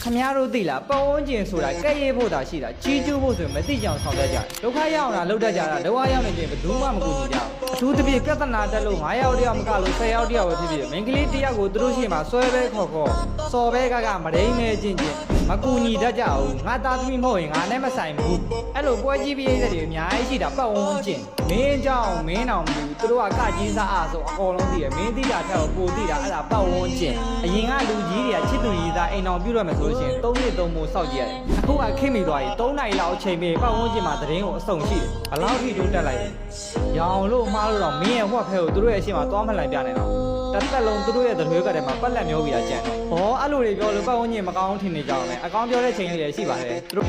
ခမရတို့သိလားပတ်ဝန်းကျင်ဆိုတာကဲ့ရဲ့ဖို့သာရှိတာကြီးကျိုးဖို့ဆိုရင်မသိကြအောင်ဆောင်တတ်ကြဒုက္ခရောက်တာလောက်တတ်ကြတာဒုက္ခရောက်နေခြင်းဘယ်သူမှမကူညီကြအထူးသဖြင့်ပြဿနာတက်လို့9ယောက်တယောက်မကလို့10ယောက်တယောက်ပဲဖြစ်ဖြစ်မိန်းကလေးတယောက်ကိုသူတို့ရှိမှဆွဲပဲခေါ်စော်ပဲကမရင်းနေချင်းမကူညီတတ်ကြဘူးငါသားသမီးမဟုတ်ရင်ငါနဲ့မဆိုင်ဘူးအဲ့လိုပွဲကြီးပြည့်တဲ့တွေအများကြီးရှိတာပတ်ဝန်းကျင်မင်းကြောင့်မင်းအောင်ဘူးသူတို့ကကြီးစားအားဆိုအကုန်လုံးသိတယ်မင်းသိတာထက်ပိုသိတာအဲ့ဒါပတ်ဝန်းကျင်အရင်ကလူကြီးတွေကချစ်သူကြီးသားအိမ်အောင်ပြုရမယ်ဆိုလို့ရှိရင်3နှစ်3မိုးစောက်ကြည့်ရတယ်အခုကခင်မိသွားပြီ3နိုင်လောက်အချိန်ပေးပတ်ဝန်းကျင်မှာသတင်းကိုအဆုံရှိတယ်ဘလောက်ထိတိုးတက်လိုက်လဲရောင်လို့မှားလို့တော့မင်းရဲ့ဟွက်ဖဲကိုသူတို့ရဲ့အရှိမသွားမလှန်ပြနိုင်တော့တစ်သက်လုံးသူတို့ရဲ့သွေးကတည်းကပတ်လက်မျိုးပြီးတာကြံတယ်ဟောအဲ့လိုတွေပြောလို့ပတ်ဝန်းကျင်မကောင်းထင်နေကြအောင်လေအကောင်းပြောတဲ့ချိန်လေးတွေရှိပါတယ်သူတို့